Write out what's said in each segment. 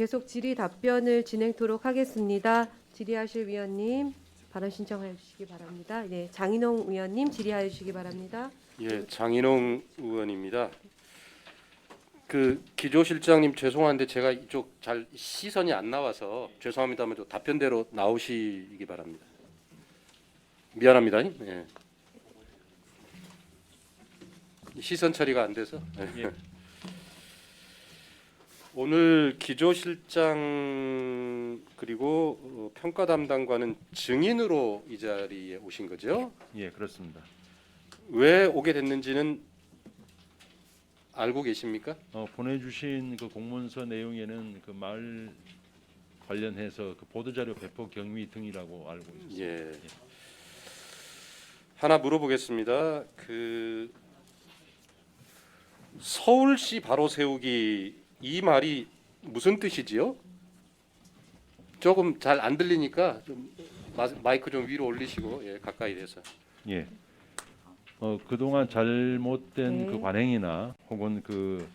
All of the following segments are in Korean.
계속 질의 답변을 진행토록 하겠습니다. 질의하실 위원님 발언 신청해 주시기 바랍니다. 네, 장인홍 위원님 질의하여 주시기 바랍니다. 예, 장인홍 의원입니다. 그 기조실장님 죄송한데 제가 이쪽 잘 시선이 안 나와서 죄송합니다만 좀 답변대로 나오시기 바랍니다. 미안합니다. 예. 시선 처리가 안 돼서. 예. 오늘 기조실장 그리고 평가 담당관은 증인으로 이 자리에 오신 거죠? 예, 그렇습니다. 왜 오게 됐는지는 알고 계십니까? 보내주신 그 공문서 내용에는 그 마을 관련해서 그 보도자료 배포 경위 등이라고 알고 있습니다. 예. 하나 물어보겠습니다. 그 서울시 바로 세우기 이 말이 무슨 뜻이지요? 조금 잘 안 들리니까 좀 마이크 좀 위로 올리시고 예, 가까이 대서. 예. 그동안 잘못된 네. 그 관행이나 혹은 그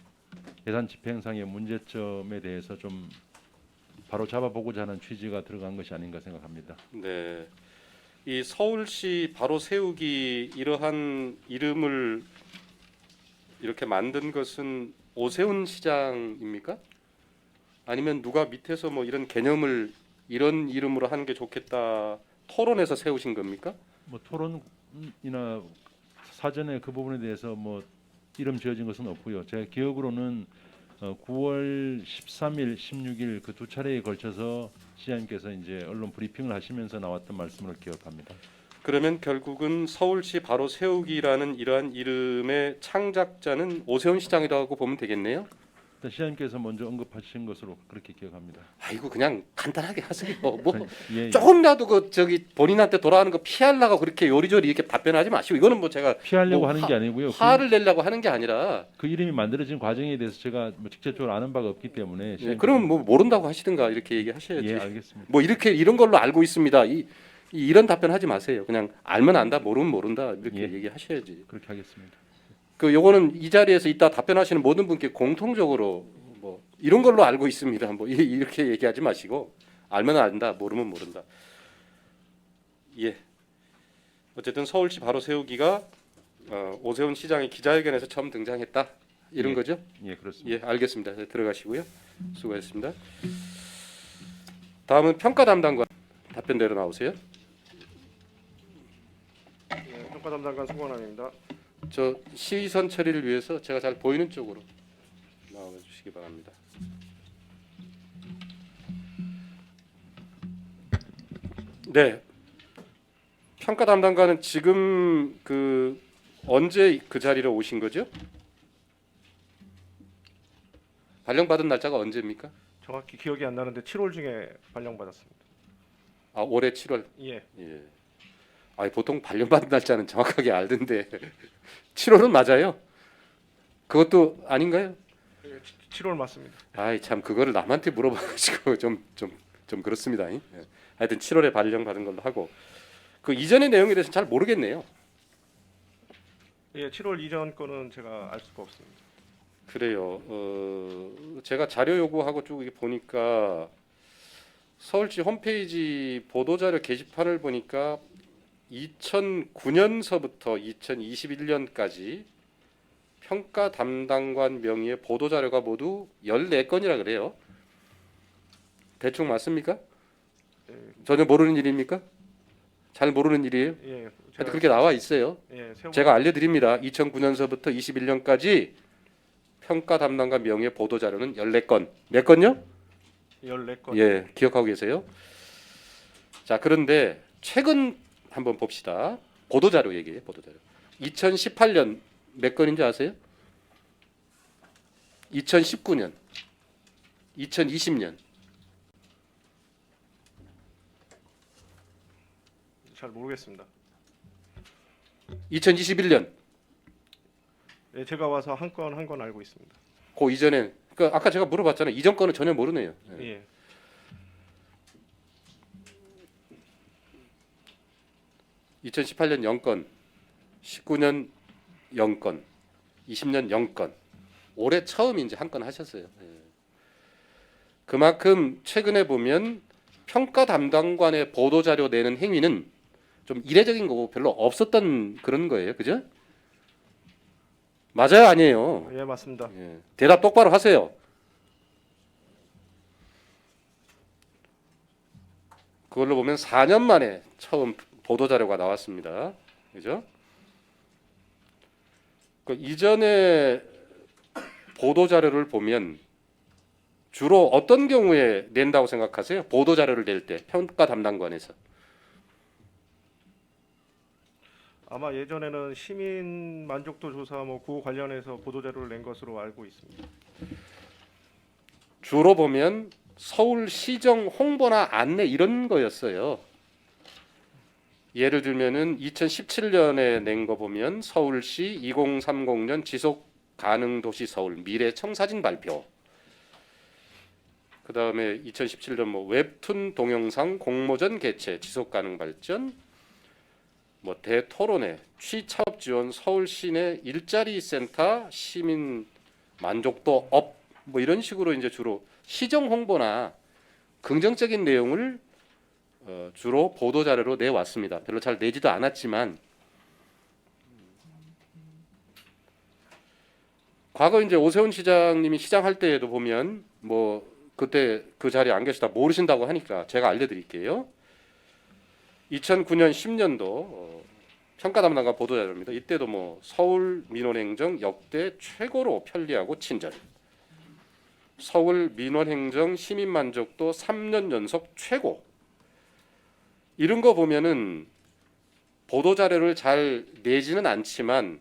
예산 집행상의 문제점에 대해서 좀 바로 잡아보고자 하는 취지가 들어간 것이 아닌가 생각합니다. 네. 이 서울시 바로 세우기 이러한 이름을 이렇게 만든 것은 오세훈 시장입니까? 아니면 누가 밑에서 뭐 이런 개념을 이런 이름으로 하는 게 좋겠다 토론해서 세우신 겁니까? 뭐 토론이나 사전에 그 부분에 대해서 뭐 이름 지어진 것은 없고요. 제가 기억으로는 9월 13일, 16일 그 두 차례에 걸쳐서 시장님께서 이제 언론 브리핑을 하시면서 나왔던 말씀을 기억합니다. 그러면 결국은 서울시 바로 세우기라는 이러한 이름의 창작자는 오세훈 시장이라고 보면 되겠네요. 일단 시장님께서 먼저 언급하신 것으로 그렇게 기억합니다. 아이고 그냥 간단하게 하세요. 뭐 예, 예. 조금이라도 그 저기 본인한테 돌아가는 거 피하려고 그렇게 요리조리 이렇게 답변하지 마시고 이거는 뭐 제가 피하려고 뭐 하는 게 아니고요. 화를 내려고 하는 게 아니라 그 이름이 만들어진 과정에 대해서 제가 뭐 직접적으로 아는 바가 없기 때문에 예, 그럼 뭐 모른다고 하시든가 이렇게 얘기하셔야지. 예, 알겠습니다. 뭐 이렇게 이런 걸로 알고 있습니다. 이런 답변하지 마세요. 그냥 알면 안다, 모르면 모른다 이렇게 예. 얘기하셔야지. 그렇게 하겠습니다. 그 요거는 이 자리에서 이따 답변하시는 모든 분께 공통적으로 뭐 이런 걸로 알고 있습니다. 뭐 이렇게 얘기하지 마시고 알면 안다, 모르면 모른다. 예. 어쨌든 서울시 바로 세우기가 오세훈 시장의 기자회견에서 처음 등장했다 이런 예. 거죠? 예, 그렇습니다. 예, 알겠습니다. 네, 들어가시고요. 수고했습니다. 다음은 평가 담당관 답변대로 나오세요. 네, 평가 담당관 송건환입니다. 저 시선 처리를 위해서 제가 잘 보이는 쪽으로 나와 주시기 바랍니다. 네. 평가 담당관은 지금 그 언제 그 자리로 오신 거죠? 발령받은 날짜가 언제입니까? 정확히 기억이 안 나는데 7월 중에 발령받았습니다. 아, 올해 7월. 예, 예. 아, 보통 발령받은 날짜는 정확하게 알던데 7월은 맞아요? 그것도 아닌가요? 7월 맞습니다. 아이 참 그거를 남한테 물어봐가지고 좀 그렇습니다. 예. 하여튼 7월에 발령받은 걸로 하고 그 이전의 내용에 대해서는 잘 모르겠네요. 예, 7월 이전 거는 제가 알 수가 없습니다. 그래요. 제가 자료 요구하고 쭉 이게 보니까 서울시 홈페이지 보도자료 게시판을 보니까 2009년서부터 2021년까지 평가 담당관 명의의 보도자료가 모두 14건이라 그래요. 대충 맞습니까? 전혀 모르는 일입니까? 잘 모르는 일이에요? 예, 하여튼 그렇게 나와 있어요. 제가 알려드립니다. 2009년서부터 21년까지 평가 담당관 명의의 보도자료는 14건. 몇 건요? 14건. 예, 기억하고 계세요? 자, 그런데 최근 한번 봅시다. 보도자료 얘기예요, 보도자료. 2018년 몇 건인지 아세요? 2019년, 2020년, 잘 모르겠습니다. 2021년. 예, 제가 와서 한 건 알고 있습니다. 그 이전에 그 아까 제가 물어봤잖아요. 이전 거는 전혀 모르네요. 예. 예, 2018년 0건, 19년 0건, 20년 0건. 올해 처음 이제 한 건 하셨어요. 예. 그만큼 최근에 보면 평가 담당관의 보도 자료 내는 행위는 좀 이례적인 거고 별로 없었던 그런 거예요. 그죠? 맞아요, 아니에요? 예, 맞습니다. 예. 대답 똑바로 하세요. 그걸로 보면 4년 만에 처음 보도 자료가 나왔습니다. 그죠? 그 이전에 보도 자료를 보면 주로 어떤 경우에 낸다고 생각하세요? 보도 자료를 낼 때 평가 담당관에서. 아마 예전에는 시민 만족도 조사 뭐 그거 관련해서 보도 자료를 낸 것으로 알고 있습니다. 주로 보면 서울시정 홍보나 안내 이런 거였어요. 예를 들면은 2017년에 낸 거 보면 서울시 2030년 지속 가능 도시 서울 미래 청사진 발표. 그다음에 2017년 뭐 웹툰 동영상 공모전 개최 지속 가능 발전 뭐 대토론회 취차업 지원 서울 시내 일자리 센터 시민 만족도 업 뭐 이런 식으로 이제 주로 시정 홍보나 긍정적인 내용을 주로 보도 자료로 내왔습니다. 별로 잘 내지도 않았지만 과거 이제 오세훈 시장님이 시장할 때에도 보면 뭐 그때 그 자리에 안 계시다 모르신다고 하니까 제가 알려드릴게요. 2009년 10년도 평가 담당관 보도 자료입니다. 이때도 뭐 서울 민원행정 역대 최고로 편리하고 친절. 서울 민원행정 시민 만족도 3년 연속 최고. 이런 거 보면은 보도 자료를 잘 내지는 않지만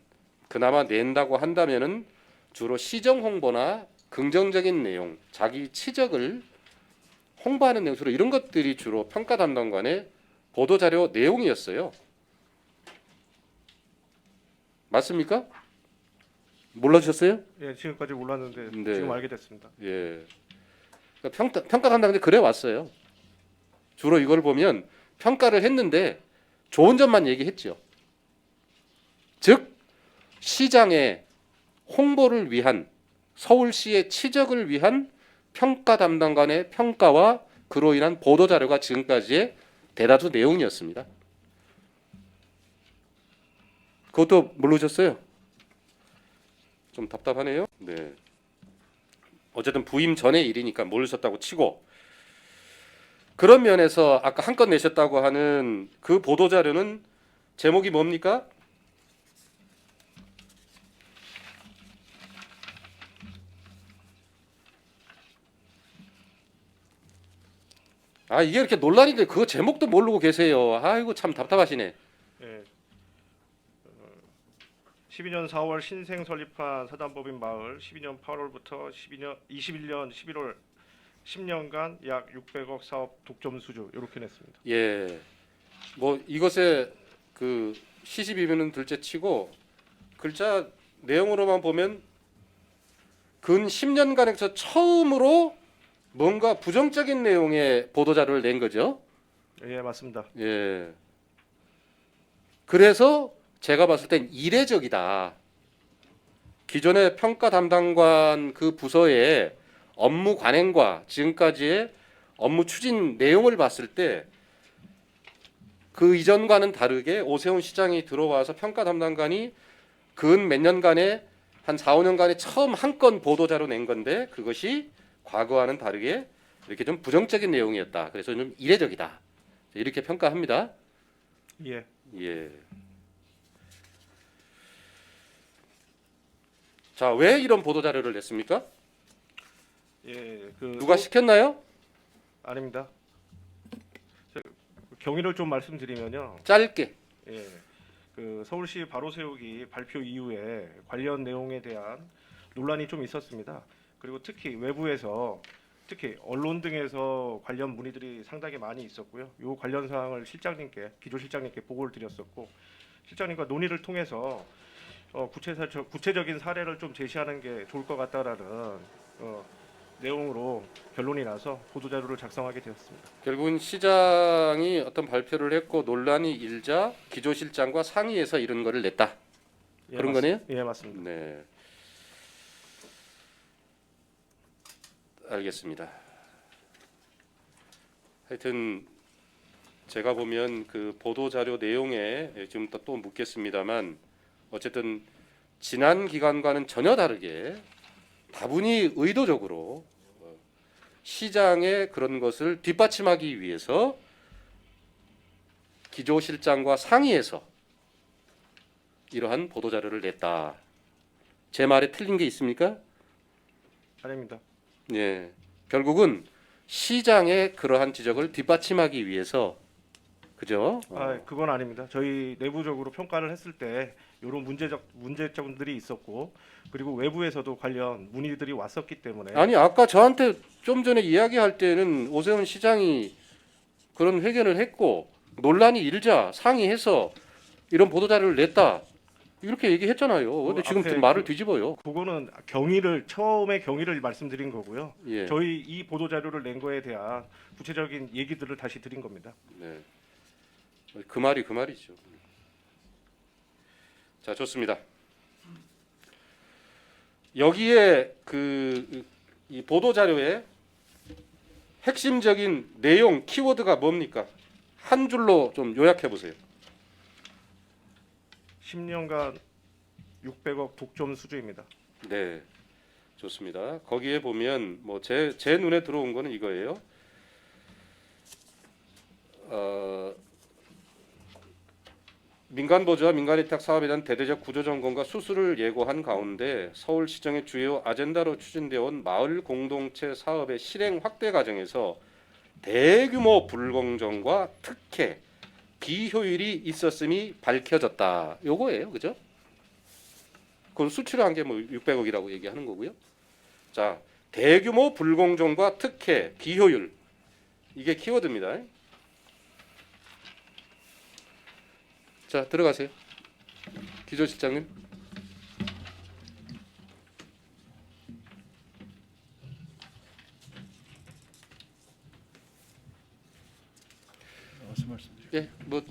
그나마 낸다고 한다면은 주로 시정 홍보나 긍정적인 내용, 자기 치적을 홍보하는 내용 주로 이런 것들이 주로 평가 담당관의 보도 자료 내용이었어요. 맞습니까? 몰라주셨어요? 예, 지금까지 몰랐는데 네. 지금 알게 됐습니다. 예. 그러니까 평가 담당관이 그래 왔어요. 주로 이걸 보면 평가를 했는데 좋은 점만 얘기했죠. 즉 시장의 홍보를 위한 서울시의 치적을 위한 평가 담당관의 평가와 그로 인한 보도 자료가 지금까지의 대다수 내용이었습니다. 그것도 모르셨어요? 좀 답답하네요. 네. 어쨌든 부임 전의 일이니까 모르셨다고 치고 그런 면에서 아까 한 건 내셨다고 하는 그 보도 자료는 제목이 뭡니까? 아 이게 이렇게 논란인데 그거 제목도 모르고 계세요. 아이고 참 답답하시네. 예. 12년 4월 신생 설립한 사단법인 마을 12년 8월부터 21년 11월 10년간 약 600억 사업 독점 수주 이렇게 냈습니다. 예. 뭐 이것에 그 시시비비는 둘째치고 글자 내용으로만 보면 근 10년간에서 처음으로 뭔가 부정적인 내용의 보도 자료를 낸 거죠. 예, 맞습니다. 예. 그래서 제가 봤을 땐 이례적이다. 기존의 평가 담당관 그 부서의 업무 관행과 지금까지의 업무 추진 내용을 봤을 때 그 이전과는 다르게 오세훈 시장이 들어와서 평가 담당관이 근 몇 년간에 한 4, 5년간에 처음 한 건 보도 자료 낸 건데 그것이 과거와는 다르게 이렇게 좀 부정적인 내용이었다. 그래서 좀 이례적이다. 이렇게 평가합니다. 예. 예. 자, 왜 이런 보도 자료를 냈습니까? 예, 누가 시켰나요? 아닙니다. 경위를 좀 말씀드리면요. 짧게. 예, 그 서울시 바로 세우기 발표 이후에 관련 내용에 대한 논란이 좀 있었습니다. 그리고 특히 외부에서 특히 언론 등에서 관련 문의들이 상당히 많이 있었고요. 이 관련 사항을 실장님께 기조실장님께 보고를 드렸었고 실장님과 논의를 통해서 구체적인 사례를 좀 제시하는 게 좋을 것 같다라는 내용으로 결론이 나서 보도 자료를 작성하게 되었습니다. 결국은 시장이 어떤 발표를 했고 논란이 일자 기조실장과 상의해서 이런 거를 냈다. 예, 그런 거네요? 예, 맞습니다. 네. 알겠습니다. 하여튼 제가 보면 그 보도 자료 내용에 지금 또 묻겠습니다만 어쨌든 지난 기간과는 전혀 다르게 다분히 의도적으로 시장의 그런 것을 뒷받침하기 위해서 기조실장과 상의해서 이러한 보도 자료를 냈다. 제 말에 틀린 게 있습니까? 아닙니다. 예. 결국은 시장의 그러한 지적을 뒷받침하기 위해서 그죠? 그건 아닙니다. 저희 내부적으로 평가를 했을 때 이런 문제점들이 있었고 그리고 외부에서도 관련 문의들이 왔었기 때문에 아니 아까 저한테 좀 전에 이야기할 때는 오세훈 시장이 그런 회견을 했고 논란이 일자 상의해서 이런 보도 자료를 냈다 이렇게 얘기했잖아요. 근데 지금 앞에 말을 뒤집어요. 그거는 처음에 경위를 말씀드린 거고요. 예. 저희 이 보도 자료를 낸 거에 대한 구체적인 얘기들을 다시 드린 겁니다. 네. 그 말이죠. 자, 좋습니다. 여기에 이 보도 자료에 핵심적인 내용 키워드가 뭡니까? 한 줄로 좀 요약해 보세요. 10년간 600억 독점 수주입니다. 네, 좋습니다. 거기에 보면 뭐 제 눈에 들어온 거는 이거예요. 민간 보조와 민간 위탁 사업에 대한 대대적 구조 점검과 수술을 예고한 가운데 서울시정의 주요 아젠다로 추진되어 온 마을 공동체 사업의 실행 확대 과정에서 대규모 불공정과 특혜, 비효율이 있었음이 밝혀졌다. 요거예요, 그죠? 그걸 수치로 한 게 뭐 600억이라고 얘기하는 거고요. 자, 대규모 불공정과 특혜, 비효율 이게 키워드입니다. 자, 들어가세요. 기조실장님. 무슨 말씀드릴까요? 예, 뭐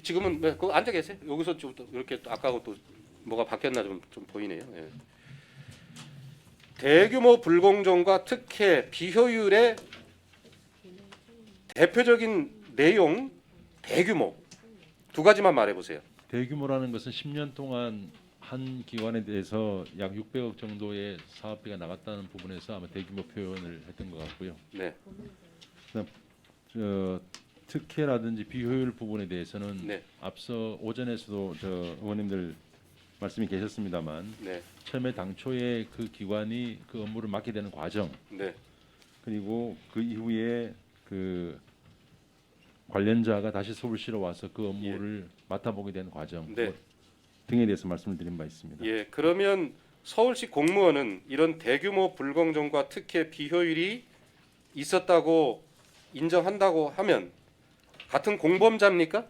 지금은 그 앉아 계세요. 여기서 좀 또 이렇게 또 아까하고 또 뭐가 바뀌었나 좀 보이네요. 예. 대규모 불공정과 특혜, 비효율의 대표적인 내용 대규모 두 가지만 말해 보세요. 대규모라는 것은 10년 동안 한 기관에 대해서 약 600억 정도의 사업비가 나갔다는 부분에서 아마 대규모 표현을 했던 것 같고요. 네, 특혜라든지 비효율 부분에 대해서는 네, 앞서 오전에서도 저 의원님들 말씀이 계셨습니다만 네, 처음에 당초에 그 기관이 그 업무를 맡게 되는 과정 네, 그리고 그 이후에 그 관련자가 다시 서울시로 와서 그 업무를 맡아보게 되는 과정 네. 등에 대해서 말씀을 드린 바 있습니다. 예. 그러면 서울시 공무원은 이런 대규모 불공정과 특혜, 비효율이 있었다고 인정한다고 하면 같은 공범자입니까?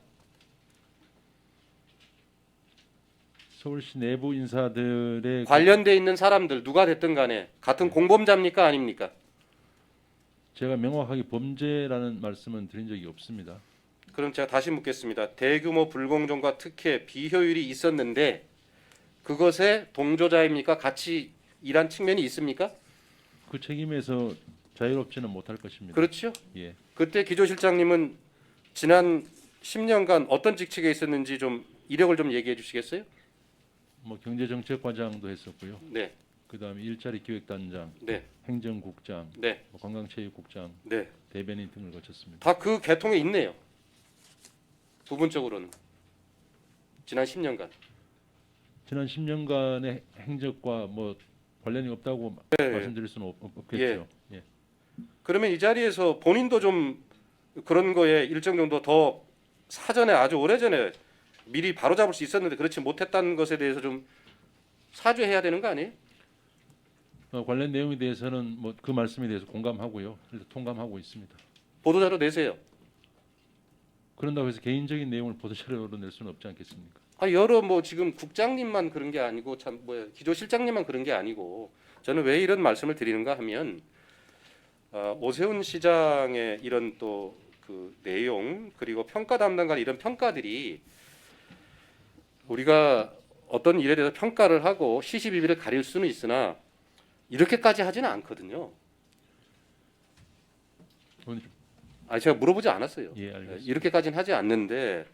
서울시 내부 인사들의 관련돼 있는 사람들 누가 됐든 간에 같은 공범자입니까 아닙니까? 제가 명확하게 범죄라는 말씀은 드린 적이 없습니다. 그럼 제가 다시 묻겠습니다. 대규모 불공정과 특혜, 비효율이 있었는데 그것의 동조자입니까? 같이 일한 측면이 있습니까? 그 책임에서 자유롭지는 못할 것입니다. 그렇죠? 예, 그때 기조실장님은 지난 10년간 어떤 직책에 있었는지 좀 이력을 좀 얘기해 주시겠어요? 뭐 경제정책과장도 했었고요. 네, 그다음에 일자리 기획단장, 네, 행정국장, 네, 뭐 관광체육국장, 네. 대변인 등을 거쳤습니다. 다 그 계통에 있네요. 부분적으로는 지난 10년간. 지난 10년간의 행적과 뭐 관련이 없다고 말씀드릴 수는 없겠죠. 예. 그러면 이 자리에서 본인도 좀 그런 거에 일정 정도 더 사전에 아주 오래전에 미리 바로잡을 수 있었는데 그렇지 못했다는 것에 대해서 좀 사죄해야 되는 거 아니에요? 관련 내용에 대해서는 뭐 그 말씀에 대해서 공감하고요. 일단 통감하고 있습니다. 보도자료 내세요. 그런다고 해서 개인적인 내용을 보도자료로 낼 수는 없지 않겠습니까? 여러 뭐 지금 국장님만 그런 게 아니고 참 뭐야 기조실장님만 그런 게 아니고 저는 왜 이런 말씀을 드리는가 하면 오세훈 시장의 이런 또 그 내용 그리고 평가 담당관 이런 평가들이 우리가 어떤 일에 대해서 평가를 하고 시시비비를 가릴 수는 있으나 이렇게까지 하지는 않거든요. 아 제가 물어보지 않았어요. 예, 알겠습니다. 이렇게까지는 하지 않는데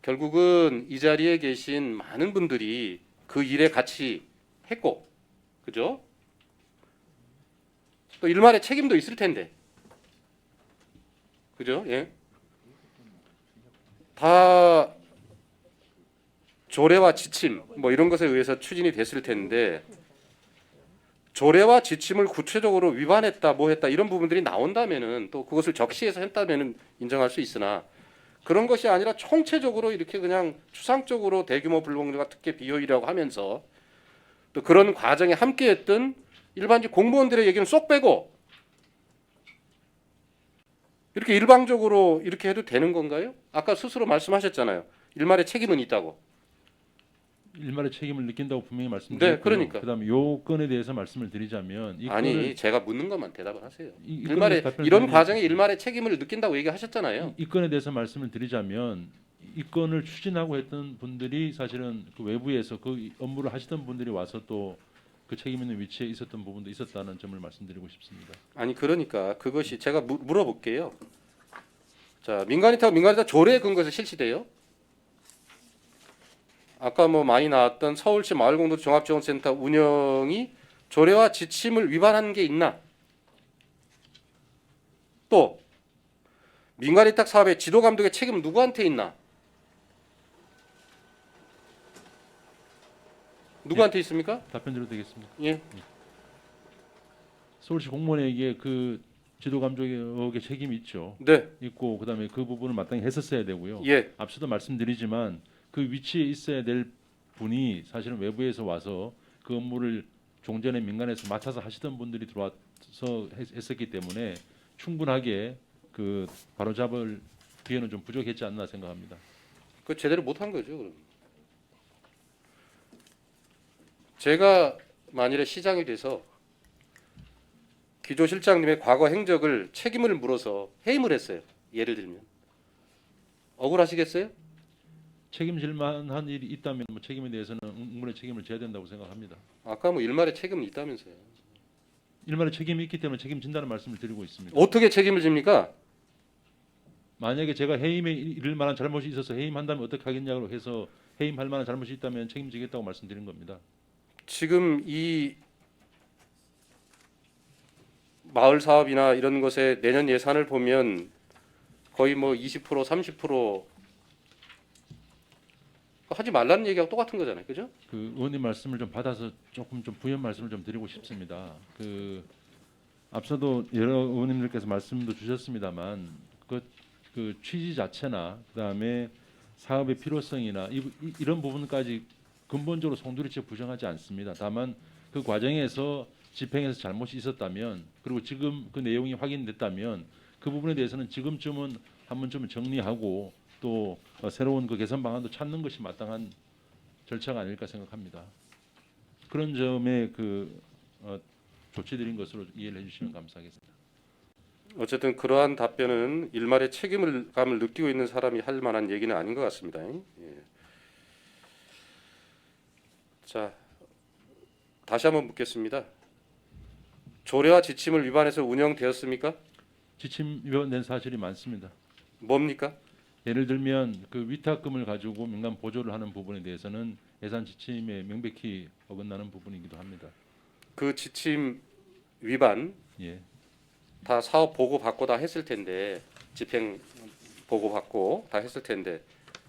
결국은 이 자리에 계신 많은 분들이 그 일에 같이 했고, 그죠? 또 일말의 책임도 있을 텐데, 그죠? 예. 다 조례와 지침 뭐 이런 것에 의해서 추진이 됐을 텐데 조례와 지침을 구체적으로 위반했다, 뭐 했다 이런 부분들이 나온다면은 또 그것을 적시해서 했다면은 인정할 수 있으나 그런 것이 아니라 총체적으로 이렇게 그냥 추상적으로 대규모 불법령과 특혜 비효율이라고 하면서 또 그런 과정에 함께했던 일반직 공무원들의 얘기는 쏙 빼고 이렇게 일방적으로 이렇게 해도 되는 건가요? 아까 스스로 말씀하셨잖아요. 일말의 책임은 있다고. 일말의 책임을 느낀다고 분명히 말씀드렸고요. 네, 그러니까. 그다음에 요 건에 대해서 말씀을 드리자면 이 아니 건을 제가 묻는 것만 대답을 하세요. 이 일말의 건에 답변을 이런 드리면- 과정에 일말의 책임을 느낀다고 얘기하셨잖아요. 이 건에 대해서 말씀을 드리자면 이 건을 추진하고 했던 분들이 사실은 그 외부에서 그 업무를 하시던 분들이 와서 또 그 책임 있는 위치에 있었던 부분도 있었다는 점을 말씀드리고 싶습니다. 아니 그러니까 그것이 제가 물어볼게요. 자 민간이다 조례에 근거해서 실시돼요. 아까 뭐 많이 나왔던 서울시 마을공동 종합지원센터 운영이 조례와 지침을 위반한 게 있나? 또 민간이탁 사업의 지도 감독의 책임은 누구한테 있나? 누구한테 있습니까? 답변 드려도 되겠습니다. 예. 서울시 공무원에게 그 지도 감독의 책임이 있죠. 네. 있고 그다음에 그 부분을 마땅히 했었어야 되고요. 예. 앞서도 말씀드리지만 그 위치에 있어야 될 분이 사실은 외부에서 와서 그 업무를 종전에 민간에서 맡아서 하시던 분들이 들어와서 했었기 때문에 충분하게 그 바로잡을 기회는 좀 부족했지 않나 생각합니다. 그 제대로 못한 거죠. 그럼. 제가 만일에 시장이 돼서 기조실장님의 과거 행적을 책임을 물어서 해임을 했어요. 예를 들면 억울하시겠어요? 책임질 만한 일이 있다면 뭐 책임에 대해서는 응분의 책임을 져야 된다고 생각합니다. 아까 뭐 일말의 책임은 있다면서요. 일말의 책임이 있기 때문에 책임진다는 말씀을 드리고 있습니다. 어떻게 책임을 집니까? 만약에 제가 해임에 이를 만한 잘못이 있어서 해임한다면 어떻게 하겠냐고 해서 해임할 만한 잘못이 있다면 책임지겠다고 말씀드린 겁니다. 지금 이 마을 사업이나 이런 것에 내년 예산을 보면 거의 뭐 20% 30% 하지 말라는 얘기하고 똑같은 거잖아요. 그죠? 그 의원님 말씀을 좀 받아서 조금 좀 부연 말씀을 좀 드리고 싶습니다. 그 앞서도 여러 의원님들께서 말씀도 주셨습니다만 그 취지 자체나 그다음에 사업의 필요성이나 이런 부분까지 근본적으로 송두리째 부정하지 않습니다. 다만 그 과정에서 집행에서 잘못이 있었다면 그리고 지금 그 내용이 확인됐다면 그 부분에 대해서는 지금쯤은 한 번쯤은 정리하고 또 새로운 그 개선 방안도 찾는 것이 마땅한 절차가 아닐까 생각합니다. 그런 점에 그 조치드린 것으로 이해를 해주시면 감사하겠습니다. 어쨌든 그러한 답변은 일말의 책임감을 느끼고 있는 사람이 할 만한 얘기는 아닌 것 같습니다. 예. 자, 다시 한번 묻겠습니다. 조례와 지침을 위반해서 운영되었습니까? 지침 위반된 사실이 많습니다. 뭡니까? 예를 들면 그 위탁금을 가지고 민간 보조를 하는 부분에 대해서는 예산 지침에 명백히 어긋나는 부분이기도 합니다. 그 지침 위반 예. 다 사업 보고 받고 다 했을 텐데 집행 보고 받고 다 했을 텐데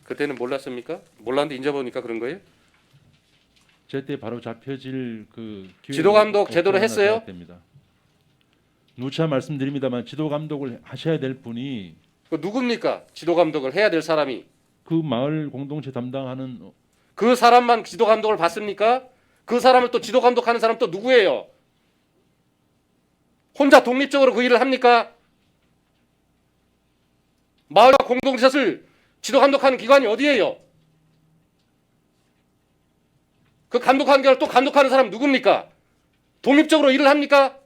그때는 몰랐습니까? 몰랐는데 인정보니까 그런 거예요? 제때 바로 잡혀질 그 기회가 지도 감독 없지 제대로 않나 했어요? 생각됩니다. 누차 말씀드립니다만 지도 감독을 하셔야 될 분이 그 누굽니까? 지도 감독을 해야 될 사람이 그 마을 공동체 담당하는 그 사람만 지도 감독을 받습니까? 그 사람을 또 지도 감독하는 사람 또 누구예요? 혼자 독립적으로 그 일을 합니까? 마을과 공동체를 지도 감독하는 기관이 어디예요? 그 감독하는 게 아니라 또 감독하는 사람 누굽니까? 독립적으로 일을 합니까?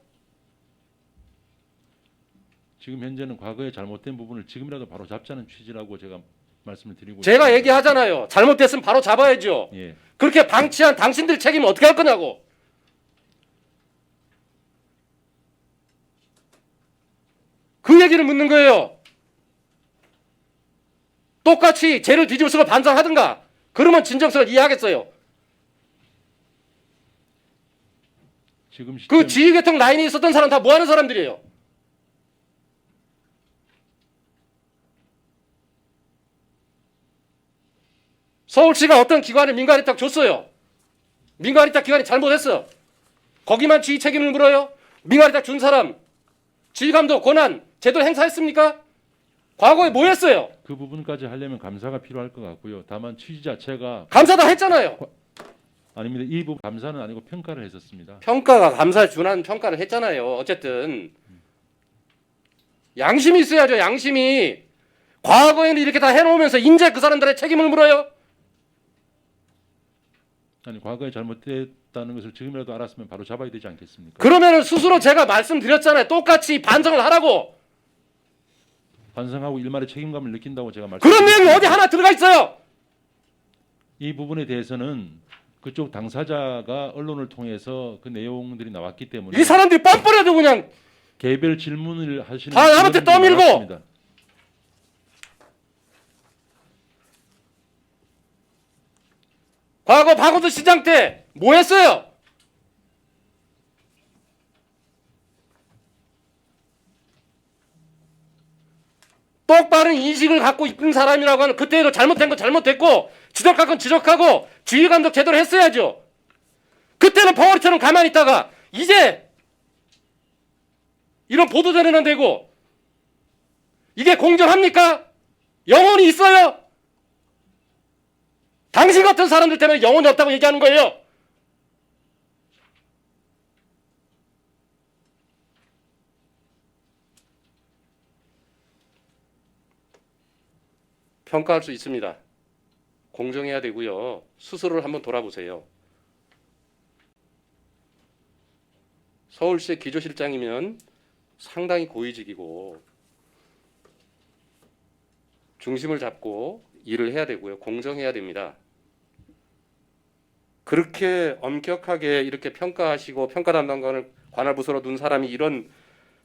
지금 현재는 과거에 잘못된 부분을 지금이라도 바로 잡자는 취지라고 제가 말씀을 드리고 제가 있습니다. 얘기하잖아요. 잘못됐으면 바로 잡아야죠. 예. 그렇게 방치한 당신들 책임은 어떻게 할 거냐고. 그 얘기를 묻는 거예요. 똑같이 죄를 뒤집어쓰고 반성하든가. 그러면 진정성을 이해하겠어요. 지금 시점 그 지휘계통 라인에 있었던 사람 다 뭐하는 사람들이에요? 서울시가 어떤 기관에 민간위탁 줬어요. 민간위탁 기관이 잘못했어. 거기만 지휘 책임을 물어요? 민간위탁 준 사람 지휘감독 권한 제대로 행사했습니까? 과거에 뭐 했어요? 그 부분까지 하려면 감사가 필요할 것 같고요. 다만 취지 자체가 감사 다 했잖아요. 아닙니다. 이 부분 감사는 아니고 평가를 했었습니다. 평가가 감사에 준한 평가를 했잖아요. 어쨌든 양심이 있어야죠. 양심이. 과거에는 이렇게 다 해놓으면서 이제 그 사람들의 책임을 물어요? 아니 과거에 잘못됐다는 것을 지금이라도 알았으면 바로 잡아야 되지 않겠습니까? 그러면은 스스로 제가 말씀드렸잖아요. 똑같이 반성을 하라고. 반성하고 일말의 책임감을 느낀다고 제가 그런 말씀드렸습니다. 내용이 어디 하나 들어가 있어요? 이 부분에 대해서는 그쪽 당사자가 언론을 통해서 그 내용들이 나왔기 때문에 이 사람들이 뻔뻔해도 그냥 개별 질문을 하시는 다 남한테 의원님이 떠밀고! 많았습니다. 과거 박원순 시장 때 뭐 했어요? 똑바른 인식을 갖고 있는 사람이라고 하는 그때도 잘못된 건 잘못됐고 지적할 건 지적하고 지휘감독 제대로 했어야죠. 그때는 벙어리처럼 가만히 있다가 이제 이런 보도자료는 되고 이게 공정합니까? 영혼이 있어요? 당신 같은 사람들 때문에 영혼이 없다고 얘기하는 거예요. 평가할 수 있습니다. 공정해야 되고요. 스스로를 한번 돌아보세요. 서울시의 기조실장이면 상당히 고위직이고 중심을 잡고 일을 해야 되고요. 공정해야 됩니다. 그렇게 엄격하게 이렇게 평가하시고 평가 담당관을 관할 부서로 둔 사람이 이런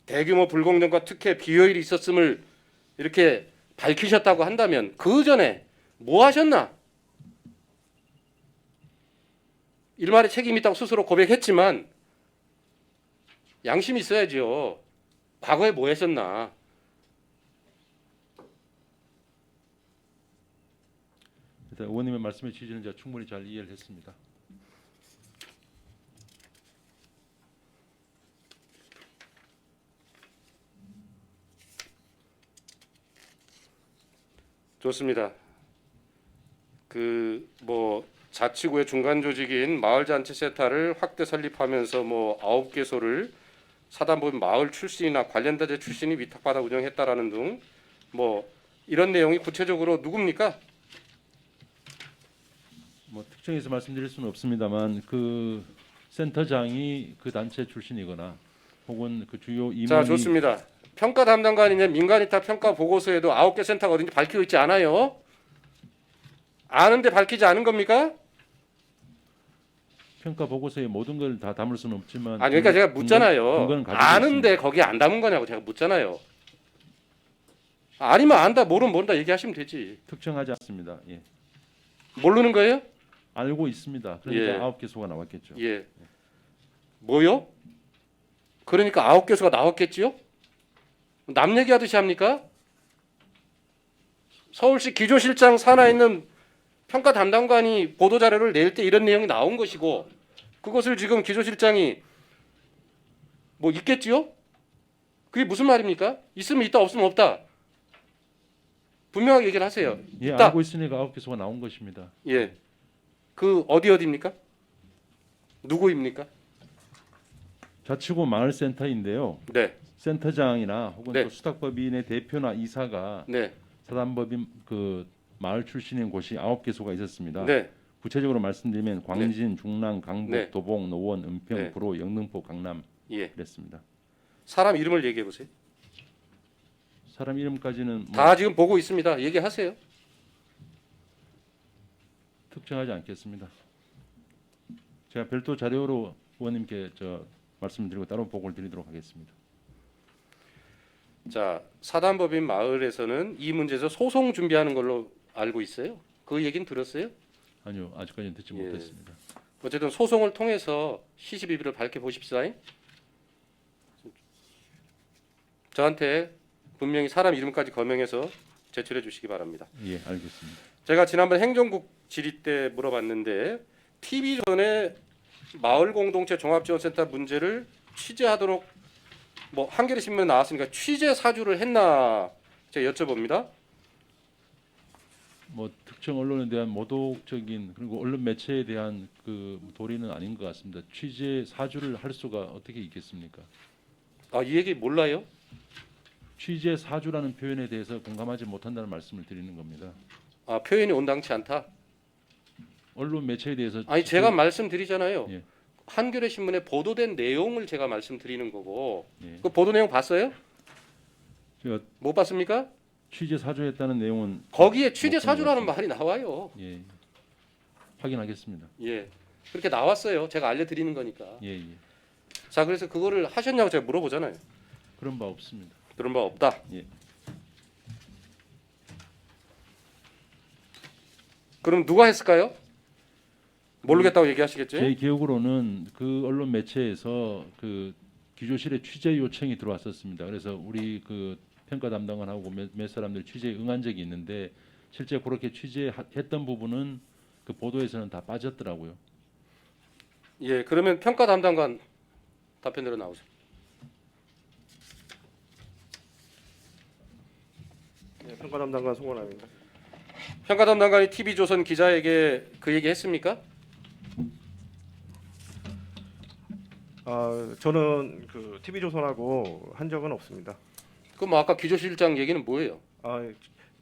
대규모 불공정과 특혜 비효율이 있었음을 이렇게 밝히셨다고 한다면 그 전에 뭐 하셨나? 일말의 책임이 있다고 스스로 고백했지만 양심이 있어야죠. 과거에 뭐 했었나? 일단 의원님의 말씀의 취지는 제가 충분히 잘 이해를 했습니다. 좋습니다. 그 뭐 자치구의 중간 조직인 마을잔치센터를 확대 설립하면서 뭐 9개소를 사단법인 마을 출신이나 관련 단체 출신이 위탁받아 운영했다라는 등 뭐 이런 내용이 구체적으로 누굽니까? 뭐 특정해서 말씀드릴 수는 없습니다만 그 센터장이 그 단체 출신이거나 혹은 그 주요 임원이 자, 좋습니다. 평가 담당관이냐 민간위탁 평가 보고서에도 9개 센터가 어딘지 밝히고 있지 않아요? 아는데 밝히지 않은 겁니까? 평가 보고서에 모든 걸 다 담을 수는 없지만 아니 그러니까 제가 묻잖아요. 근거는 가지고 아는데 있습니다. 거기에 안 담은 거냐고 제가 묻잖아요. 아니면 안다 모르면 모른다 얘기하시면 되지. 특정하지 않습니다. 예. 모르는 거예요? 알고 있습니다. 그러니까 예. 9개소가 나왔겠죠. 예. 뭐요? 그러니까 9개소가 나왔겠지요? 남 얘기하듯이 합니까? 서울시 기조실장 산하에 있는 평가 담당관이 보도자료를 낼 때 이런 내용이 나온 것이고 그것을 지금 기조실장이 뭐 있겠지요? 그게 무슨 말입니까? 있으면 있다 없으면 없다. 분명하게 얘기를 하세요. 예, 있다. 알고 있으니까 9개소가 나온 것입니다. 예. 그 어디입니까? 누구입니까? 자치구 마을센터인데요. 네. 센터장이나 혹은 네. 또 수탁법인의 대표나 이사가 네. 사단법인 그 마을 출신인 곳이 9개소가 있었습니다. 네. 구체적으로 말씀드리면 광진, 중랑, 강북, 네. 도봉, 노원, 은평, 네. 구로, 영등포, 강남 예. 이랬습니다. 사람 이름을 얘기해 보세요. 사람 이름까지는 뭐 다 지금 보고 있습니다. 얘기하세요. 특정하지 않겠습니다. 제가 별도 자료로 의원님께 말씀드리고 따로 보고를 드리도록 하겠습니다. 자, 사단법인 마을에서는 이 문제에서 소송 준비하는 걸로 알고 있어요. 그 얘기는 들었어요? 아니요, 아직까지는 듣지 예. 못했습니다. 어쨌든 소송을 통해서 시시비비를 밝혀 보십시오. 저한테 분명히 사람 이름까지 거명해서 제출해 주시기 바랍니다. 예, 알겠습니다. 제가 지난번 행정국 질의 때 물어봤는데 TV조선의 마을 공동체 종합지원센터 문제를 취재하도록 뭐 한겨레 신문에 나왔으니까 취재 사주를 했나 제가 여쭤봅니다. 뭐 특정 언론에 대한 모독적인 그리고 언론 매체에 대한 그 도리는 아닌 것 같습니다. 취재 사주를 할 수가 어떻게 있겠습니까? 아, 이 얘기 몰라요? 취재 사주라는 표현에 대해서 공감하지 못한다는 말씀을 드리는 겁니다. 아, 표현이 온당치 않다. 언론 매체에 대해서 아니 제가 말씀드리잖아요. 예. 한겨레 신문에 보도된 내용을 제가 말씀드리는 거고 예. 그 보도 내용 봤어요? 제가 못 봤습니까? 취재 사주했다는 내용은 거기에 취재 못 본것 사주라는 같습니다. 말이 나와요. 예, 확인하겠습니다. 예, 그렇게 나왔어요. 제가 알려드리는 거니까. 예, 예. 자, 그래서 그거를 하셨냐고 제가 물어보잖아요. 그런 바 없습니다. 그런 바 없다. 예. 그럼 누가 했을까요? 모르겠다고 얘기하시겠죠? 제 기억으로는 그 언론 매체에서 그 기조실에 취재 요청이 들어왔었습니다. 그래서 우리 그 평가 담당관하고 몇 사람들 취재에 응한 적이 있는데 실제 그렇게 취재했던 부분은 그 보도에서는 다 빠졌더라고요. 예, 그러면 평가 담당관 답변대로 나오세요. 네, 평가 담당관 송원남입니다. 평가 담당관이 TV조선 기자에게 그 얘기 했습니까? 저는 그 TV조선하고 한 적은 없습니다. 그럼 뭐 아까 기조실장 얘기는 뭐예요?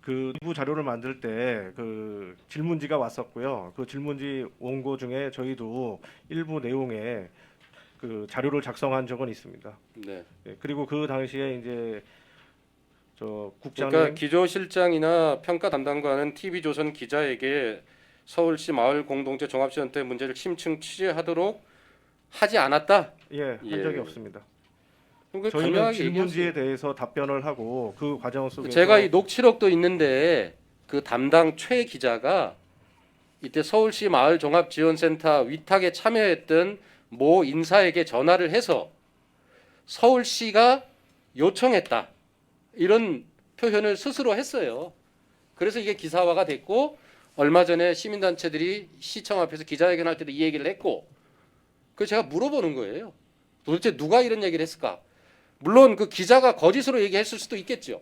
그 일부 자료를 만들 때 그 질문지가 왔었고요. 그 질문지 원고 중에 저희도 일부 내용에 그 자료를 작성한 적은 있습니다. 네. 예, 그리고 그 당시에 이제 저 국장님 그러니까 기조실장이나 평가 담당관은 TV조선 기자에게 서울시 마을 공동체 종합지원대 문제를 심층 취재하도록 하지 않았다. 한 예. 적이 없습니다. 그럼 그 저희는 분명하게 질문지에 얘기하세요. 대해서 답변을 하고 그 과정 속에서 제가 이 녹취록도 있는데 그 담당 최 기자가 이때 서울시 마을 종합지원센터 위탁에 참여했던 모 인사에게 전화를 해서 서울시가 요청했다 이런 표현을 스스로 했어요. 그래서 이게 기사화가 됐고 얼마 전에 시민단체들이 시청 앞에서 기자회견할 때도 이 얘기를 했고 그래서 제가 물어보는 거예요. 도대체 누가 이런 얘기를 했을까? 물론 그 기자가 거짓으로 얘기했을 수도 있겠죠.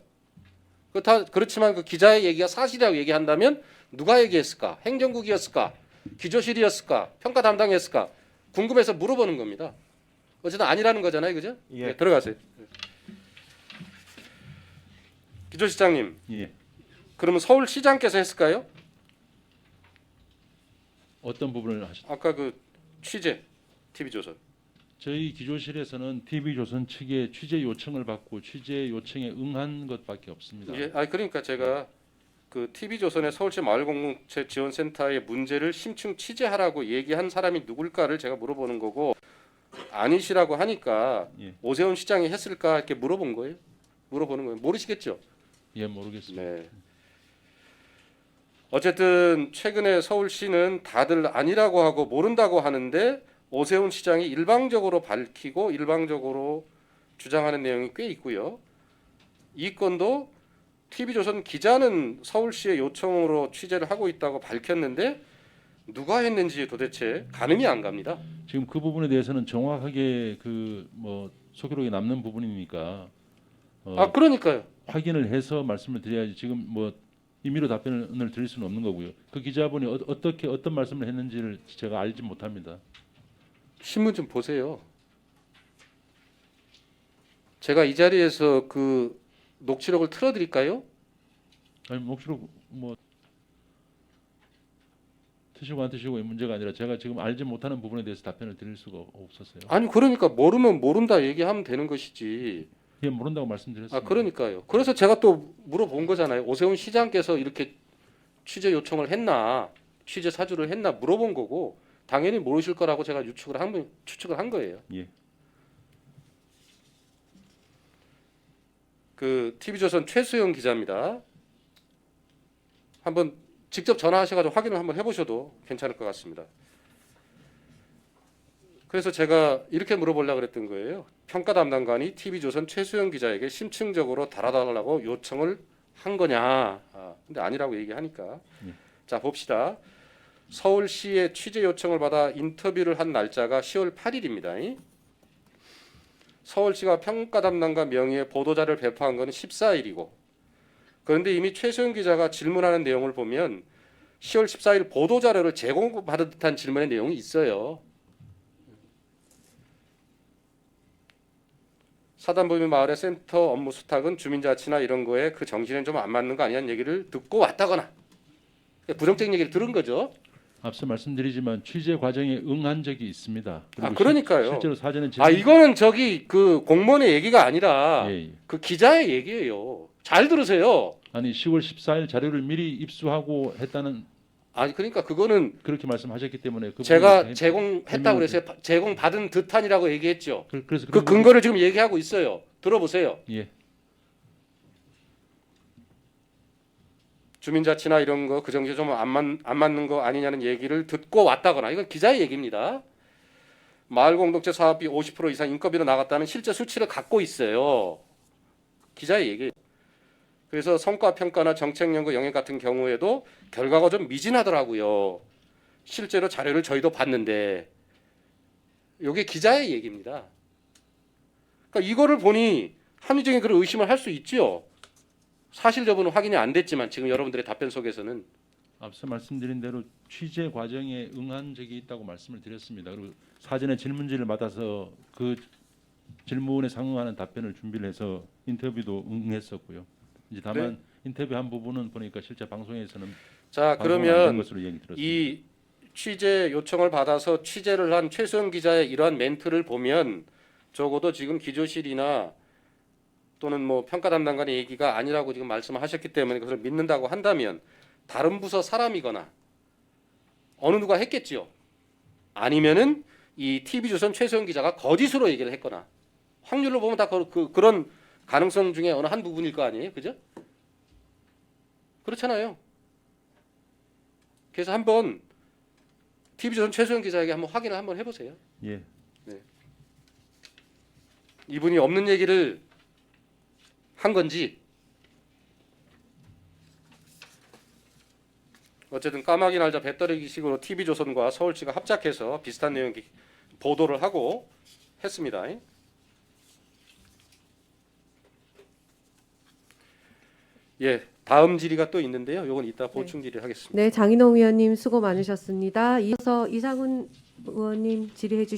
그렇지만 그 기자의 얘기가 사실이라고 얘기한다면 누가 얘기했을까? 행정국이었을까? 기조실이었을까? 평가 담당이었을까? 궁금해서 물어보는 겁니다. 어쨌든 아니라는 거잖아요, 그죠? 예. 네, 들어가세요. 기조실장님, 예. 그러면 서울시장께서 했을까요? 어떤 부분을 하셨? 아까 그 취재, TV조선. 저희 기조실에서는 TV조선 측의 취재 요청을 받고 취재 요청에 응한 것밖에 없습니다. 예, 그러니까 제가 그 TV조선의 서울시 마을공동체 지원센터의 문제를 심층 취재하라고 얘기한 사람이 누굴까를 제가 물어보는 거고 아니시라고 하니까 예. 오세훈 시장이 했을까 이렇게 물어본 거예요. 물어보는 거예요. 모르시겠죠? 예, 모르겠습니다. 네. 어쨌든 최근에 서울시는 다들 아니라고 하고 모른다고 하는데 오세훈 시장이 일방적으로 밝히고 일방적으로 주장하는 내용이 꽤 있고요. 이 건도 TV조선 기자는 서울시의 요청으로 취재를 하고 있다고 밝혔는데 누가 했는지 도대체 가늠이 안 갑니다. 지금 그 부분에 대해서는 정확하게 그 뭐 소기록에 남는 부분이니까 그러니까요. 확인을 해서 말씀을 드려야지 지금 뭐 임의로 답변을 드릴 수는 없는 거고요. 그 기자분이 어떻게 어떤 말씀을 했는지를 제가 알지 못합니다. 신문 좀 보세요. 제가 이 자리에서 그 녹취록을 틀어드릴까요? 아니 목소록 뭐 드시고 안 드시고의 문제가 아니라 제가 지금 알지 못하는 부분에 대해서 답변을 드릴 수가 없었어요. 아니 그러니까 모르면 모른다 얘기하면 되는 것이지. 예, 모른다고 말씀드렸습니다. 그러니까요. 그래서 제가 또 물어본 거잖아요. 오세훈 시장께서 이렇게 취재 요청을 했나, 취재 사주를 했나 물어본 거고 당연히 모르실 거라고 제가 추측을 한 거예요. 예. 그 TV조선 최수영 기자입니다. 한번 직접 전화하셔가지고 확인을 한번 해보셔도 괜찮을 것 같습니다. 그래서 제가 이렇게 물어보려고 그랬던 거예요. 평가 담당관이 TV조선 최수영 기자에게 심층적으로 달아달라고 요청을 한 거냐. 근데 아니라고 얘기하니까. 자, 봅시다. 서울시의 취재 요청을 받아 인터뷰를 한 날짜가 10월 8일입니다. 서울시가 평가 담당관 명의의 보도자를 배포한 것은 14일이고, 그런데 이미 최수영 기자가 질문하는 내용을 보면 10월 14일 보도자료를 제공받은 듯한 질문의 내용이 있어요. 사단법인 마을의 센터 업무 수탁은 주민자치나 이런 거에 그 정신에 좀 안 맞는 거 아니냐는 얘기를 듣고 왔다거나 부정적인 얘기를 들은 거죠. 앞서 말씀드리지만 취재 과정에 응한 적이 있습니다. 그리고 그러니까요. 실제로 사전에 이거는 저기 그 공무원의 얘기가 아니라 예, 예. 그 기자의 얘기예요. 잘 들으세요. 아니 10월 14일 자료를 미리 입수하고 했다는 그러니까 그거는 그렇게 말씀하셨기 때문에 그 제가 부분이 제공했다고 그래서 제공받은 듯한이라고 얘기했죠. 그래서 그 근거를 지금 얘기하고 있어요. 들어보세요. 예. 주민자치나 이런 거 그 정신 좀 안 맞는 거 아니냐는 얘기를 듣고 왔다거나, 이건 기자의 얘기입니다. 마을 공동체 사업비 50% 이상 인건비로 나갔다는 실제 수치를 갖고 있어요. 기자의 얘기. 그래서 성과 평가나 정책 연구 영역 같은 경우에도 결과가 좀 미진하더라고요. 실제로 자료를 저희도 봤는데, 이게 기자의 얘기입니다. 그러니까 이거를 보니 합리적인 그런 의심을 할 수 있죠. 사실 여부는 확인이 안 됐지만 지금 여러분들의 답변 속에서는 앞서 말씀드린 대로 취재 과정에 응한 적이 있다고 말씀을 드렸습니다. 그리고 사전에 질문지를 받아서 그 질문에 상응하는 답변을 준비를 해서 인터뷰도 응했었고요. 이제 다만 인터뷰한 부분은 보니까 실제 방송에서는 자, 방송 안된 그러면 것으로 얘기 들었습니다. 이 취재 요청을 받아서 취재를 한 최수영 기자의 이러한 멘트를 보면 적어도 지금 기조실이나 또는 뭐 평가 담당관의 얘기가 아니라고 지금 말씀하셨기 때문에 그것을 믿는다고 한다면 다른 부서 사람이거나 어느 누가 했겠지요. 아니면은 이 TV조선 최수영 기자가 거짓으로 얘기를 했거나, 확률로 보면 다 그런 가능성 중에 어느 한 부분일 거 아니에요, 그죠? 그렇잖아요. 그래서 한번 TV조선 최수영 기자에게 한번 확인을 한번 해보세요. 예. 이분이 없는 얘기를 한 건지. 어쨌든 까마귀 날자 배터리기식으로 TV조선과 서울시가 합작해서 비슷한 내용 보도를 하고 했습니다. 예, 다음 질의가 또 있는데요. 요건 이따 보충 질의 하겠습니다. 네, 장인홍 위원님 수고 많으셨습니다. 이어서 이상훈 의원님 질의해 주시